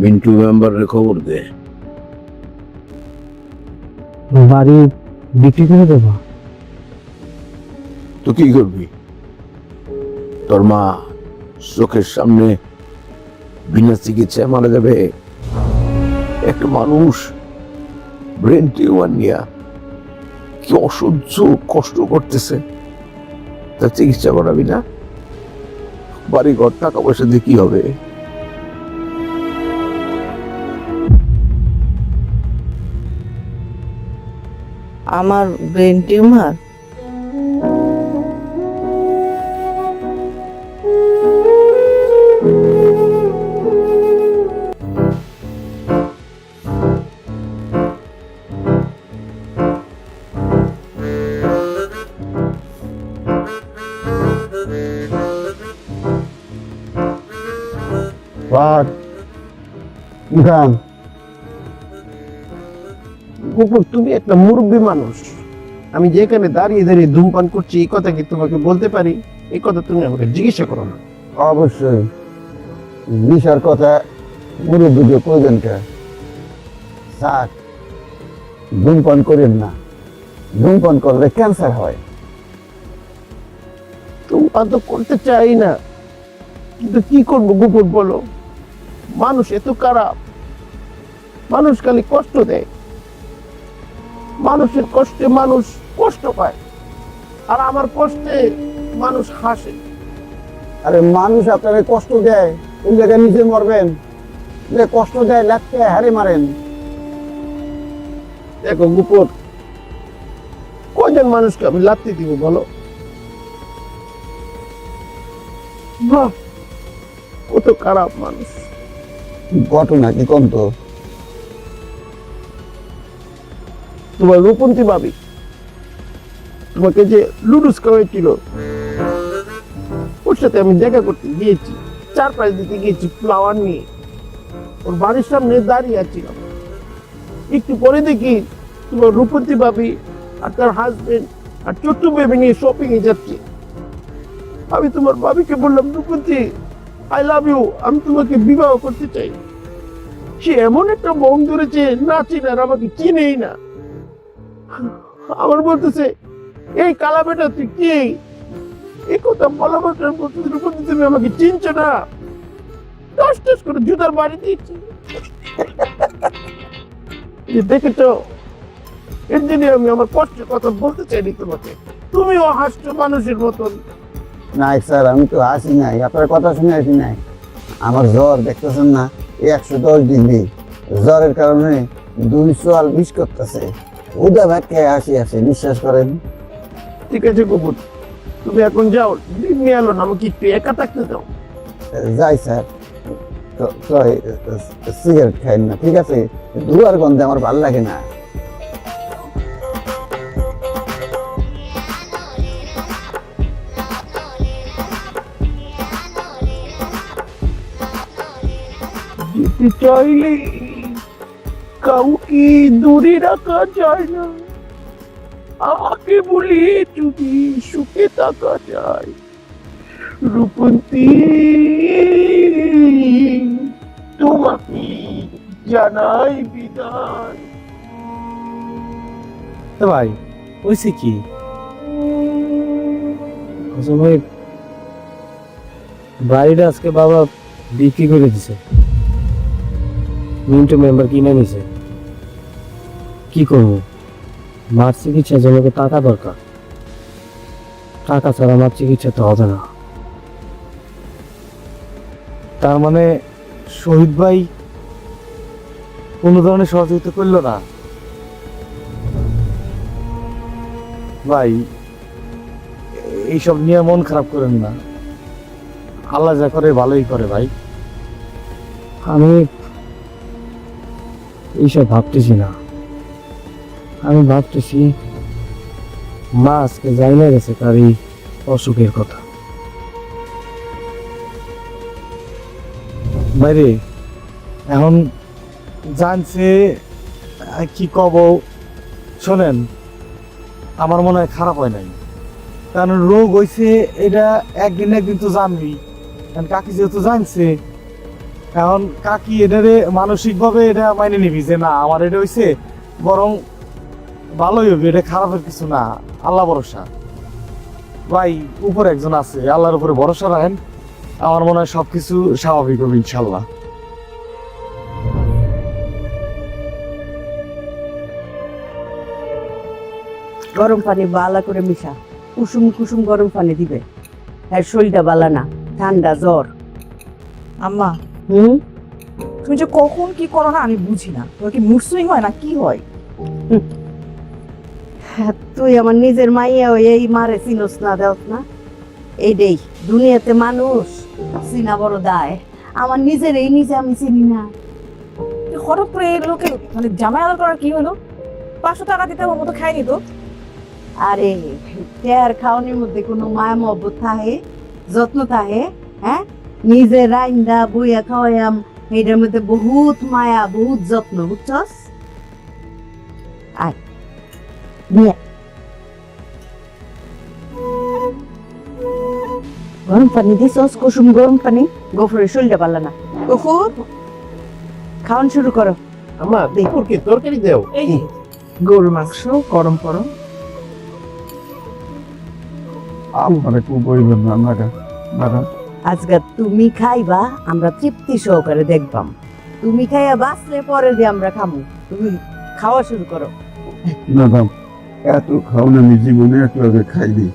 মিন্টু মেম্বারের খবর দে। বাড়ি বিক্রি করে দেবো। তো কি করবি? তোর মা চোখের সামনে বিনা চিকিৎসায় মারা যাবে। একটা মানুষ ব্রেন টিউমার নিয়ে কি অসহ্য কষ্ট করতেছে, তার চিকিৎসা করাবি না? বাড়ি ঘর টাকা পয়সা দিয়ে কি হবে? আমার ব্রেন টিউমার? কুকুর, তুমি একটা মুরব্বী মানুষ। আমি যেখানে দাঁড়িয়ে দাঁড়িয়ে ধূমপান করছি এই কথা কি তোমাকে বলতে পারি? এই কথা তুমি আমাকে জিজ্ঞাসা করো না। অবশ্যই বিষার কথা মুরব্বীকে কইবেন কে? স্যার, ধূমপান করেন না, ধূমপান করলে ক্যান্সার হয়। ধূমপান তো করতে চাই না, কিন্তু কি করবো কুকুর বলো? মানুষ এত খারাপ, মানুষ খালি কষ্ট দেয়, মানুষের কষ্টে মানুষ কষ্ট পায়, আর আমার কষ্টে মানুষ হাসে। আরে মানুষ আপনাকে কষ্ট দেয়, ওই জায়গায় নিজে মরবেন। যে কষ্ট দেয় লাগতে হারে মারেন। দেখো কুকুর, কয়জন মানুষকে আমি লাথি দিব বলো? বাহ, কত খারাপ মানুষ। ঘটনা কি কন্ত? তোমার রূপন্তী ভাবি তোমাকে যে লুডুস খাওয়াইছিল, ওর সাথে আমি দেখা করতে গিয়েছি, সারপ্রাইজ দিতে গিয়েছি ফ্লাওয়ার নিয়ে। ওর বাড়ির সামনে দাঁড়িয়ে আছিলাম, একটু পরে দেখি তোমার রূপন্তী ভাবি আর তার হাজবেন্ড আর ছোট্ট বেবি নিয়ে শপিং এ যাচ্ছে। আমি তোমার ভাবিকে বললাম, রূপন্তী, আই লাভ ইউ, আমি তোমাকে বিবাহ করতে চাই। সে এমন একটা মন ধরেছে, না চিনার, আমাকে চিনেই না। আমার বলতেছে, এই কালা বেটা তুই কি? এই কথা বলা মাত্র বলতেছে, রূপন্তী তুমি আমাকে চিনছো না? টস টস করে জুতার বাড়ি দিয়েছি। দেখেছ, এর জন্য আমি আমার কষ্টের কথা বলতে চাইনি তোমাকে। তুমিও হাসছো মানুষের মতন। নাই স্যার, আমি তো আসি নাই, আপনার কথা শুনে আসি নাই। আমার জ্বর দেখতেছেন না, 110 ডিগ্রি। জ্বরের কারণে 220 করতেছে। উদা ভাত খেয়ে আসি বিশ্বাস করেন। ঠিক আছে কুকুর, তুমি এখন যাও, দিন নিয়ে এলো না, আমাকে একটু একা থাকতে দাও। যাই স্যার, সিগারেট খাইন না, ঠিক আছে? ধোঁয়ার গন্ধে আমার ভালো লাগে না। যেতে চাইলে কাউকে দূরে রাখা যায় না, আমাকে বলে যদি সুখে থাকা যায়। রূপন্তী, তোমাকে জানাই বিদায়। ভাই হয়েছে কি? ভাই, বাড়িটা আজকে বাবা বিক্রি করে দিছে, মিন্টু মেম্বার কিনে নিছে। কি করবো? মার চিকিৎসার জন্য তো টাকা দরকার, টাকা ছাড়া আমার চিকিৎসা তো হবে না। তার মানে শহীদ ভাই কোনো ধরনের সহযোগিতা করলো না? ভাই এইসব নিয়ে মন খারাপ করেন না, আল্লাহ যা করে ভালোই করে ভাই। আমি এইসব ভাবতেছি না, আমি ভাবতেছি মা আজকে যাই না গেছে তার এই অসুখের কথা। বাইরে এখন জানছে কি কব, শোনেন, আমার মনে হয় খারাপ হয় নাই। কারণ রোগ হয়েছে এটা একদিন একদিন তো জানবি, কারণ কাকি যেহেতু জানছে, এখন কাকি এটারে মানসিক ভাবে এটা মাইনে নিবি যে না আমার এটা হয়েছে, বরং ভালোই হবে, এটা খারাপের কিছু না, আল্লাহ ভরসা। ভাই উপরে একজন আছে, আল্লাহর উপরে ভরসা রাখেন, আমার মনে হয় সবকিছু স্বাভাবিক হবে ইনশাল্লাহ। গরম পানি বালা করে মিশা, কুসুম কুসুম গরম পানি দিবে। আর শরীরটা বালা না, ঠান্ডা জ্বর। আম্মা, হুম, তুমি যে কখন কি করো না আমি বুঝি না। তোমার কি মুড সুইং হয় না কি হয়? তুই আমার নিজের মাইয়া হয়ে এই মারে চিনোস না, দেওস না। এইটাই দুনিয়াতে মানুষ চিনা বড় দায়। আমার নিজের এই নিজে আমি চিনি না। হঠাৎ করে এই লোকে মানে জামাই আদর করার কি হলো? 500 টাকা দিতে আমার মতো খাইনি তো। আরে তেয়ার খাওয়ানোর মধ্যে কোনো মায়া মহব্বত থাকে, যত্ন থাকে? হ্যাঁ, নিজে রাইন্দা বইয়া খাওয়াইয়াম, এটার মধ্যে বহুত মায়া, বহুত যত্ন, বুঝছস? আয় নিয়ে গরম পানি দিছস, কুসুম গরম পানি। গোফরের শরীরটা পারলা না, গফুর, খাওয়ান শুরু করো। আমার দেখুর কি তরকারি দেও? এই যে গরুর মাংস গরম করো। আমার একটু বইবেন না ম্যাডাম। আজকে তুমি খাইবা, আমরা তৃপ্তি সহকারে দেখবাম। তুমি খাইয়া বাঁচলে পরে দিয়ে আমরা খামু। তুমি খাওয়া শুরু করো। ম্যাডাম এত খাওয়ান আমি জীবনে একলাগে খাইনি।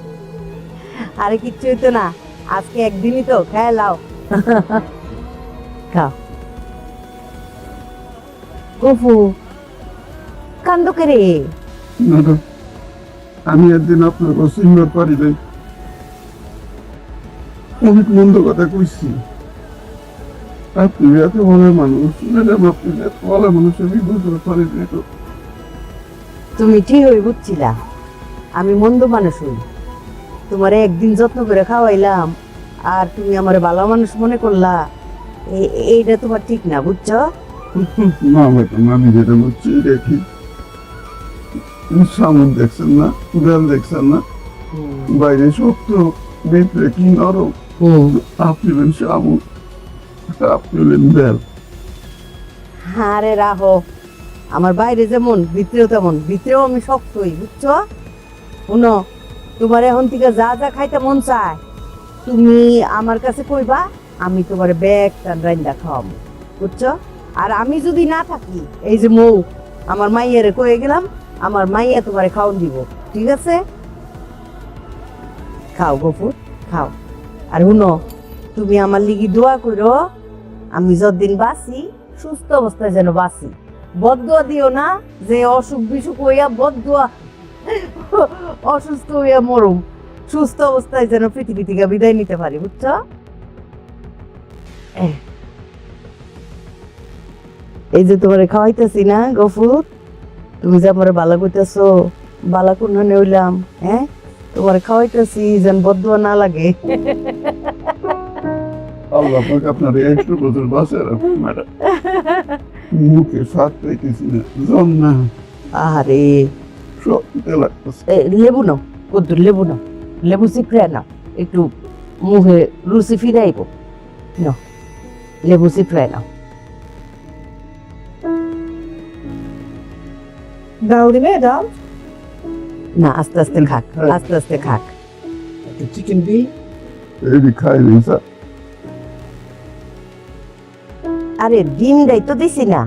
আরে কিচ্ছু হইতো না, আজকে একদিনই তো, খায় লাও। খাও। গফু কান্দ করে। ম্যাডাম আমি একদিন আপনার কাছে চিনবার পারি নাই, অনেক মন্দ কথা কইছি। আপনি এত ভালো মানুষ ম্যাডাম, আপনি এত ভালো মানুষ আমি বুঝতে পারি নাই তো। তুমি ঠিক হয়ে বুঝছিলা আমি মন্দ মানুষ হই। তোমারে একদিন যত্ন করে খাওয়াইলাম আর তুমি আমার ভালো মানুষ মনে করলা, এইটা তোমার ঠিক না, বুঝছো? না ম্যাডাম আমি যেটা বলছি দেখি, সামন দেখছেন না, বেল দেখছেন না, বাইরে শক্ত ভিতরে কি নরম। আপনি হলেন সামন, আপনি হলেন বেল। আরে রাহো, আমার বাইরে যেমন ভিতরেও তেমন, ভিতরেও আমি শক্তই, বুঝছো? শুনো, তোমার এখন থেকে যা যা খাইতে মন চায় তুমি আমার কাছে কইবা, আমি তোমার ব্যাগ টান রাইন্দা খাওয়াবো, বুঝছো? আর আমি যদি না থাকি, এই যে মৌ আমার মাইয়ারে কয়ে গেলাম, আমার মাইয়া তোমারে খাওয়ান দিব, ঠিক আছে? খাও গফুর খাও। আর শুনো, তুমি আমার লিগি দোয়া করো, আমি যতদিন বাঁচি সুস্থ অবস্থায় যেন বাঁচি। বদদোয়া দিও না যে অসুখ বিসুখ হইয়া বদদোয়া, অসুস্থ হইয়া মরুম। সুস্থ অবস্থায় যেন পৃথিবী থেকে বিদায় নিতে পারি, বুঝছো? এই যে তোমারে খাওয়াইতেছি না গফুর, তুমি যে আমার বালা কইতেছো, বালা কোনখানে হইলাম? হ্যাঁ, তোমার খাওয়াইতেছি যেন বদদোয়া না লাগে। আল্লাহ পাক আপনার একটু বছর বাঁচে রাখুন ম্যাডাম। মুখে স্বাদ পাইতেছি না, জম না, আরে সবতে লাগতেছে। লেবু নাও, কদ্দুর লেবু নাও, লেবু চিপড়ে নাও, একটু মুখে রুচি ফিরাইব। নাও লেবু চিপড়ে নাও। দাও দিবে দাও। না, আস্তে আস্তে খাক, আস্তে আস্তে খাক। একটু চিকেন দিই। এই খাই নেই স্যার। আরে ডিমটাই তো দিছি না,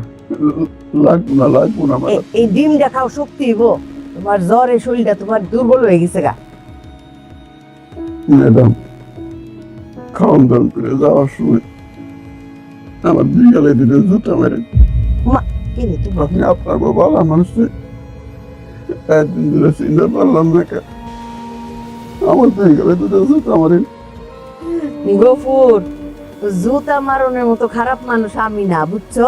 লাগবো না ম্যাডাম। এই ডিমটা খাও, শক্তি হইব। তোমার জ্বরে শরীরটা তোমার দুর্বল হয়ে গেছে গা। ম্যাডাম খাওয়ান দাওয়ান করে যাওয়ার সময় আমার বিকালে দিলে জুতা মেরে। কি রে তুমি? আপনি আপনার বাবা মানুষের একদিন ধরে চিনতে পারলাম না কে, আমার বিকালে দুটো জুতা মারেন। গফুর, জুতা মারনের মতো খারাপ মানুষ আমি না, বুঝছো?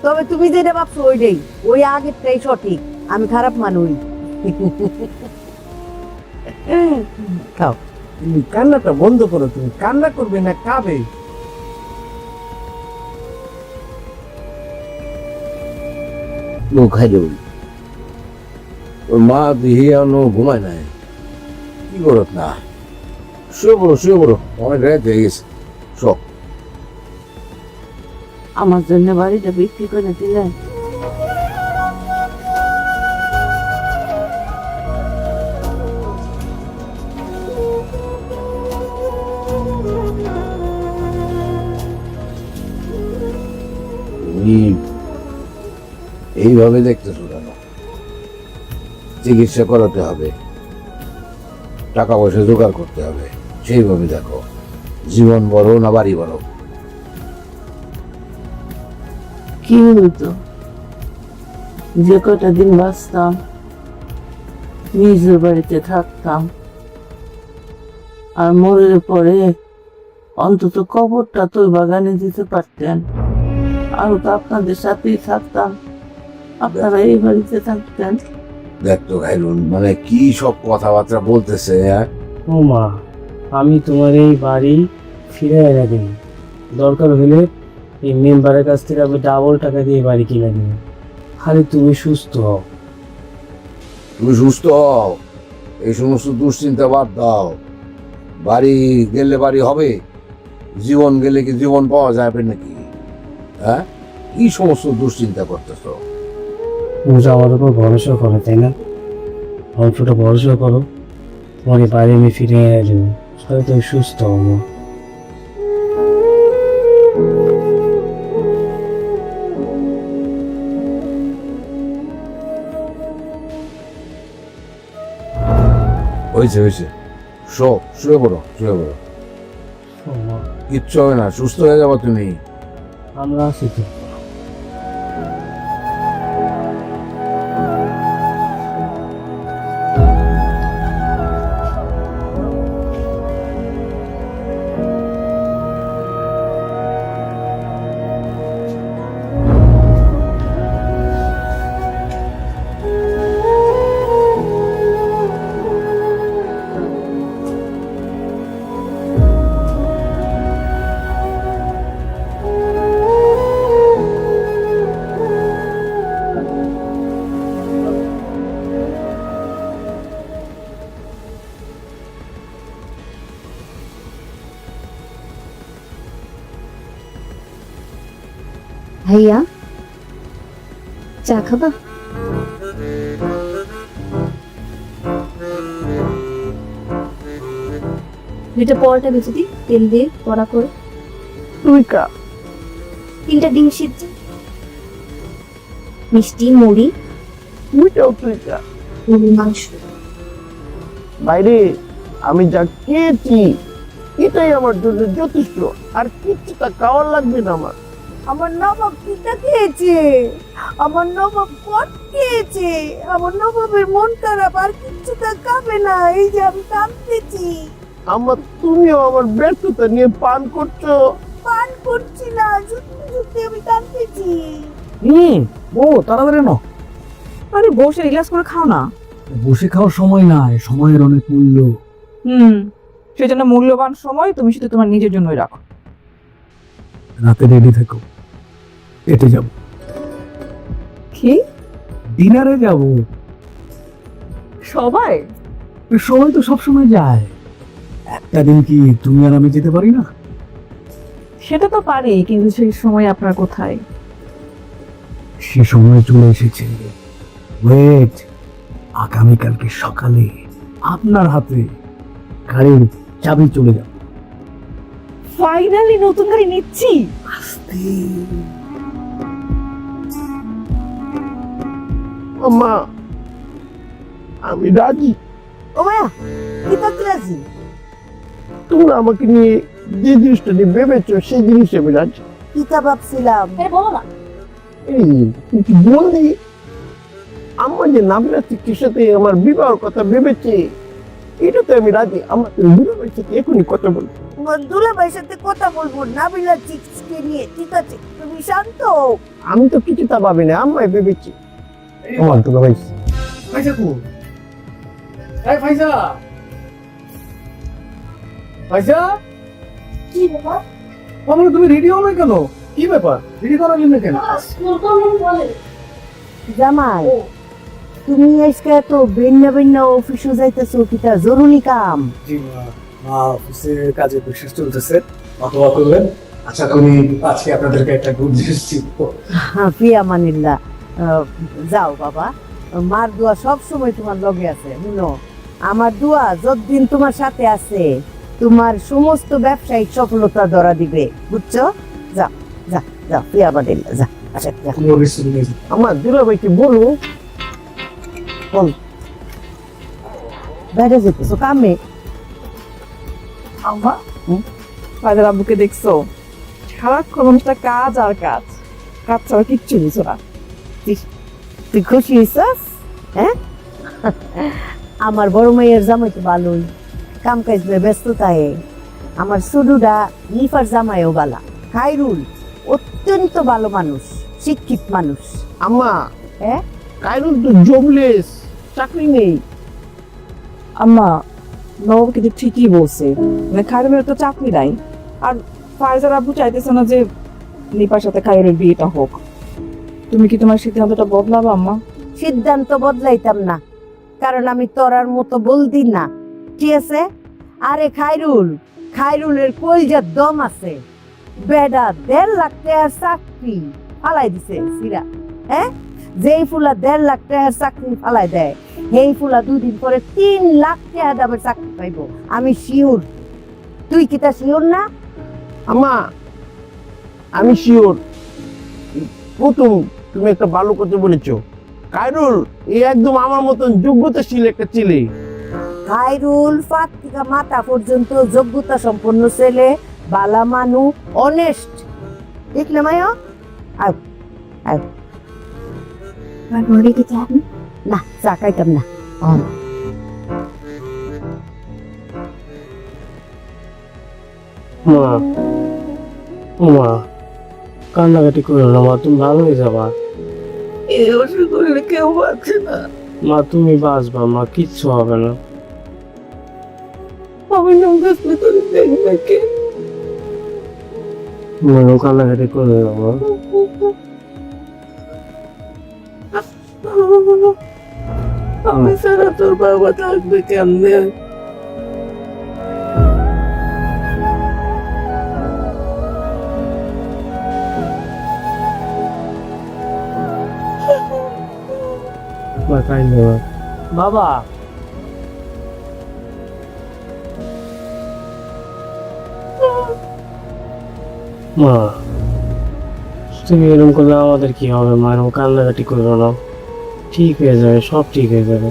তবে তুমি যেটা ভাবছো ওইটাই, ওই আগেরটাই সঠিক। আমি খারাপ মানুষ। খাও। তুমি কান্নাটা বন্ধ করো। তুমি কান্না করবে না, কাবে। ও খাইলে ওর মা দিহিয়ানো ঘুমায় নাই, কি করত না, শুয়ে পড়ো, অনেক রাত হয়ে গেছে। সব আমার জন্য বাড়িটা বিক্রি করে দিলেন। তুমি এইভাবে দেখতেছো কেন? চিকিৎসা করাতে হবে, টাকা পয়সা জোগাড় করতে হবে, সেইভাবে দেখো। জীবন বড় না বাড়ি বড়? কি হতো যে কটা দিন বাঁচতাম, নিজের বাড়িতে থাকতাম, আর মরে পরে অন্তত কবরটা তো বাগানে দিতে পারতেন। আর তো আপনাদের সাথেই থাকতাম, আপনারা এই বাড়িতে থাকতেন। দেখতো ঘাইলুন, মানে কি সব কথাবার্তা বলতেছে। ও মা, আমি তোমার এই বাড়ি ফিরে এনে দিই, দরকার হলে এই মেম্বারের কাছ থেকে আমি ডাবল টাকা দিয়ে বাড়ি কিনে নিই, খালি তুমি সুস্থ হও। তুমি সুস্থ হও, এই সমস্ত দুশ্চিন্তা বাদ দাও। বাড়ি গেলে বাড়ি হবে, জীবন গেলে কি জীবন পাওয়া যাবে নাকি? হ্যাঁ, কি সমস্ত দুশ্চিন্তা করতেছ? পূজা আমার উপর ভরসা করে, তাই না? অল্পটা ভরসা করো, তোমার এই বাড়ি আমি ফিরে এনে দেবো, তাহলে তুমি সুস্থ হবো। হয়েছে, শুয়ে পড়ো। ও মা, কিচ্ছু হবে না, সুস্থ হয়ে যাবো তুমি। আমরা আছি তো। ভাইয়া চা খাবা? দুইটা পরোটা ভেজে দিই তেল দিয়ে বড়া করে, তুই কা 3টা ডিম সিদ্ধ, মিষ্টি মুড়ি, তুইটাও তুই কা। মুরগির মাংস। বাইরে আমি যা খেয়েছি এটাই আমার জন্য যথেষ্ট, আর কিচ্ছু তা খাওয়ার লাগবে না আমার। আমার নবাব পিতা খেয়েছে, আমার নবাব কট খেয়েছে, আমার নবাবের মন খারাপ, আর কিচ্ছু তা খাবে না। এই যে আমি কাঁদতেছি। আমার তুমিও আমার ব্যর্থতা নিয়ে পান করছো। পান করছি না, সত্যি সত্যি আমি কাঁদতেছি। ও তাড়াতাড়ি নাও। আরে বসে রিল্যাক্স করে খাও না। বসে খাওয়ার সময় নাই, সময়ের অনেক মূল্য। সেই জন্য মূল্যবান সময় তুমি শুধু তোমার নিজের জন্যই রাখো। রাতে রেডি থেকো, এটে যাব। কি ডিনারে যাব। সবাই? সবাই তো সবসময় যায়, একটা দিন কি তুমি আর আমি যেতে পারি না? সেটা তো পারি, কিন্তু সেই সময় আপনার কোথায়? সে সময় চলে এসেছে। ওয়েট, আগামীকালকে সকালে আপনার হাতে গাড়ির চাবি চলে যাবে। ফাইনালি নতুন গাড়ি নিচ্ছি। আম্মা আমি রাজি। ও মায়া পিতা কি রাজি? তোমরা আমাকে নিয়ে যে জিনিসটা নিয়ে ভেবেছো সেই জিনিস আমি রাজি। পিতা ভাবছিলাম। বলো না। এই কিন্তু বললি আম্মা যে নাবিলা চিকির সাথে আমার বিবাহের কথা ভেবেছে, এটাতে আমি রাজি। আমার দুলাভাইয়ের সাথে এখনই কথা বলবো। তোমার দুলাভাইয়ের সাথে কথা বলবো নাবিলা চিক্সকে নিয়ে, ঠিক আছে? তুমি শান্ত। আমি তো কিছু তা ভাবি না, আম্মাই ভেবেছি। আমার দুলাভাই ফাইজা কো? এই ফাইজা, ফাইজা, কি বাবা? বাবা তুমি রেডি হও না কেন? কি ব্যাপার, রেডি করালেন না কেন? স্কুল কখন বলে? জামাই তুমি আজকে এত বেন্না বেন্না অফিসে যাইতেছো কিটা জরুরি কাম? জি মা অফিসের কাজে বিশেষ চলতেছে, অথবা করবেন আশা করি আজকে আপনাদেরকে একটা গুড নিউজ দিব। ফিয়া মানিল্লা, যাও বাবা, মার দোয়া সব সময় তোমার লগে আছে। শুনো, আমার দোয়া যতদিন তোমার সাথে আছে তোমার সমস্ত ব্যবসায়িক সফলতা ধরা দিবে, বুঝছো? যাও যাও যাও ফিয়া মানিল্লা, যা। আচ্ছা যা। কোনো কিছু নেই। আমার দুলাভাইকে বলো বল, বাইরে যেতেছো কামে? আম্মা ফায়দার আব্বুকে দেখছো? সারাক্ষণ অনুষ্ঠান কাজ আর কাজ, কাজ ছাড়া কিচ্ছু বুঝো না। তুই খুশি হইছস? হ্যাঁ, আমার বড় মেয়ের জামাই তো ভালোই, কাম কাজ ব্যস্ততায়। আমার সুডুডা লিফার জামাইও বালা, খাইরুল অত্যন্ত ভালো মানুষ, শিক্ষিত মানুষ। আম্মা, হ্যাঁ, কাইরুল তো জবলেস, চাকরি নেই। আম্মা নবাব কিন্তু ঠিকই বলছে, মানে খায়রুলের তো চাকরি নাই, আর ফায়জার আব্বু চাইতেছে না যে নিপার সাথে খায়রুলের বিয়েটা হোক। তুমি কি তোমার সিদ্ধান্তটা বদলাবা আম্মা? সিদ্ধান্ত বদলাইতাম না, কারণ আমি তোরার মতো বলদি না, ঠিক আছে? আরে খাইরুল, খাইরুলের কলজার দম আছে, বেডা 1.5 লাখ টাকার চাকরি ফালাই দিছে সিরা। হ্যাঁ, যেই ফুলা 1.5 লাখ টাকার চাকরি ফালাই দেয়, সেই ফুলা 2 দিন পরে 3 লাখ টাকা দামের চাকরি পাইব, আমি শিওর। তুই কি তা শিওর না? আম্মা, আমি শিওর। প্রথম তুমি একটা ভালো কথা বলেছো, কাইরুল এ একদম আমার মতন যোগ্যতাশীল একটা ছেলে। খাইরুল ফাত থেকে মাথা পর্যন্ত যোগ্যতা সম্পন্ন ছেলে, বালা মানু, অনেস্ট। দেখলে মায়া? আয় আয়। বলে কি চান? না, চা খাইতাম না। মা, ও মা, কান্নাকাটি করো না মা, তুমি ভালো হয়ে যাবা। এই ওষুধ করলে কেউ বাঁচে না। মা তুমি বাঁচবা মা, কিচ্ছু হবে না। আমি নৌকাসলে করে দেখবে কে? মা কান্নাকাটি করো না মা। আমি ছাড়া তোর বাবা থাকবে কেমনে? মা কাইন্না মা। বাবা, মা তুমি এরকম করলে আমাদের কি হবে মা? এরকম কান্নাকাটি করো না, ঠিক হয়ে যাবে, সব ঠিক হয়ে যাবে।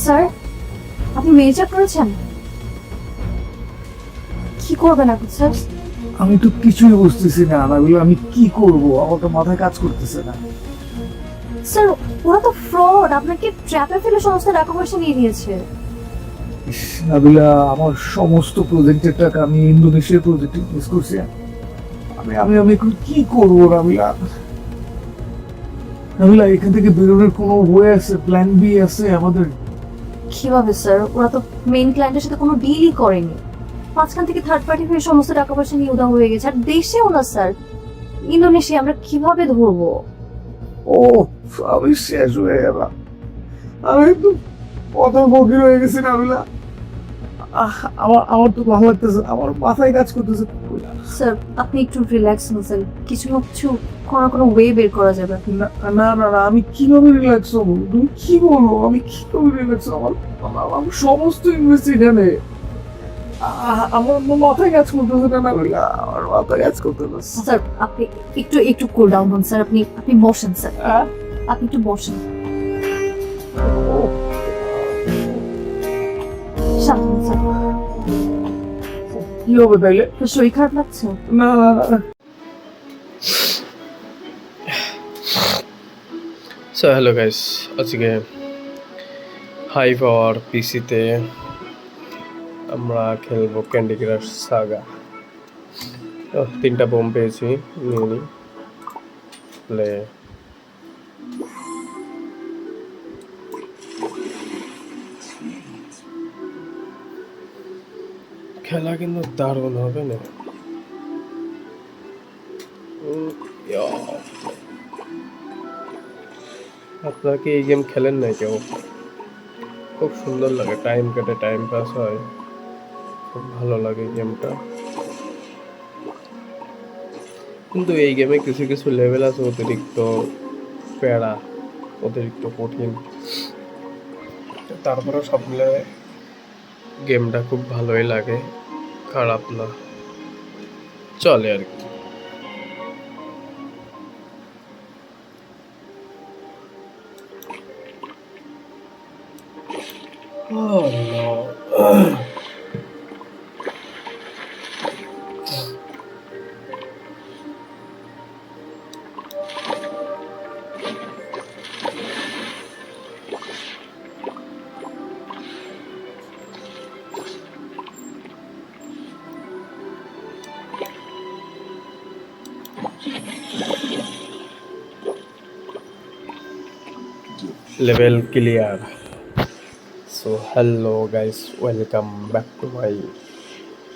স্যার, আপনি মেজর করেছেন? কি করবেন এখন স্যার? আমি তো কিছুই বুঝতেছি না নাবিলা, আমি কি করব? আমার তো মাথায় কাজ করতেছে না। স্যার, ওরা তো ফ্রড, আপনাকে ট্র্যাপে ফেলে সমস্ত টাকা পয়সা নিয়ে নিয়েছে। ইস, নাবিলা, আমার সমস্ত প্রজেক্টের টাকা আমি ইন্দোনেশিয়ার প্রজেক্টে ইনভেস্ট করছি। আমি আমি আমি এখন কি করবো নাবিলা? নাবিলা, এখান থেকে বেরোনোর কোনো ওয়ে আছে? প্ল্যান বি আছে আমাদের? কিভাবে স্যার? ওরা তো মেইন ক্লায়েন্টের সাথে কোনো ডিলই করেনি, মাঝখান থেকে থার্ড পার্টি হয়ে সমস্ত টাকা পয়সা নিয়ে উধাও হয়ে গেছে। আর দেশেও না স্যার, ইন্দোনেশিয়া, আমরা কিভাবে ধরবো? ও, আমি শেষ হয়ে গেলাম। আমি একটু কথা ফকির হয়ে গেছি নাবিলা। আমার তো ভালো লাগতেছে, আমার মাথায় কাজ করতেছে। স্যার, আপনি একটু রিল্যাক্স হন স্যার, কিছু না কিছু কোনো ওয়ে বের করা যাবে। না না না না, আমি কিভাবে রিল্যাক্স হবো? তুমি কি বলো? আমি কিভাবে রিল্যাক্স হবো? আমার সমস্ত ইনভেস্ট এখানে। আমার মাথায় কাজ করতেছে না নাবিলা, আমার মাথায় কাজ করতেছে। স্যার, আপনি একটু কুল ডাউন হন স্যার, আপনি বসেন স্যার, আপনি একটু বসেন, শান্ত হন স্যার। কি হবে তাইলে? আপনার শরীর খারাপ লাগছে? না না না। সো হ্যালো গাইস, আজকে হাই পাওয়ার পিসিতে আমরা খেলবো ক্যান্ডি ক্রাশ সাগা। 3টা বোম পেয়েছি, নিয়ে নিই। খেলা কিন্তু দারুণ হবে না। ইয়া। আপনারা কি এই গেম খেলেন না কেউ? খুব সুন্দর লাগে, টাইম কাটে, টাইম পাস হয়, খুব ভালো লাগে গেমটা। কিন্তু এই গেমে কিছু কিছু লেভেল আছে অতিরিক্ত প্যারা, অতিরিক্ত কঠিন। তারপরে সব মিলে গেমটা খুব ভালোই লাগে, খারাপ না, চলে আর কি। Oh no. Level clear. So hello guys, welcome back to my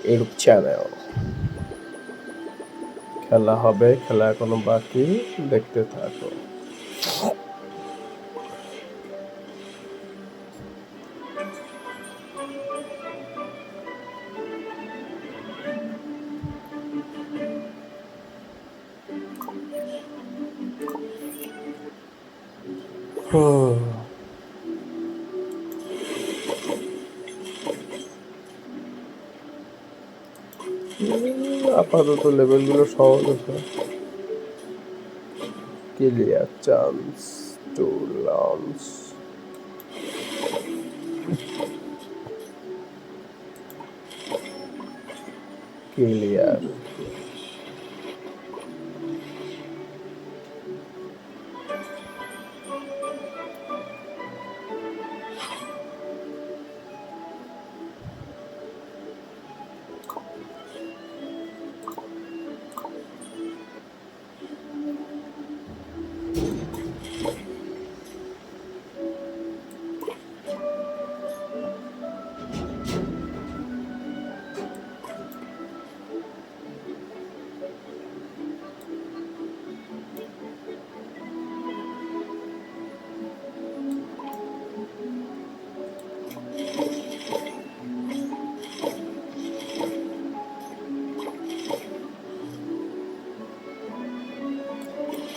YouTube channel. খেলা হবে, খেলা এখনো বাকি, দেখতে থাকো। আপাতত লেভেলগুলো সহজ আছে। Clear chance to launch. Clear.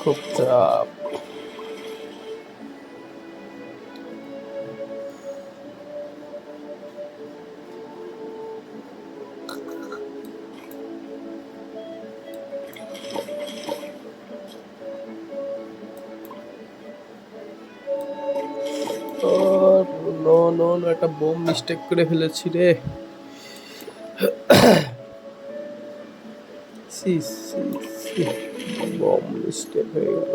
খুব চাপ। নো নো নো, একটা বোম মিস্টেক করে ফেলেছি রে। সি সি সি, বোম মিস্টেক হয়ে গেল।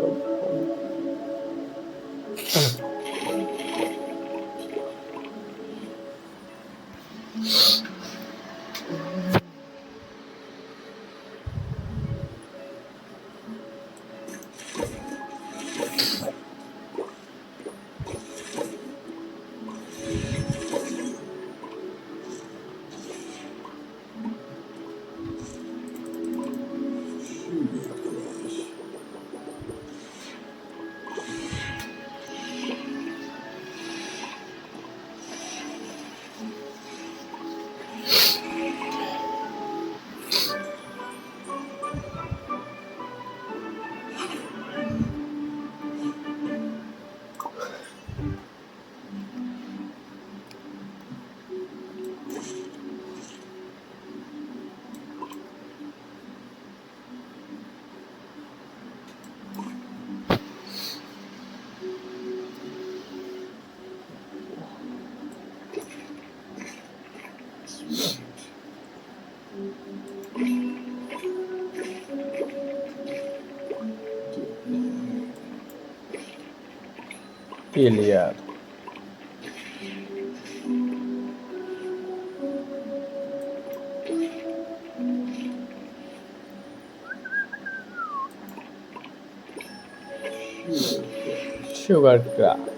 ক্লিয়ার। Sugar crush.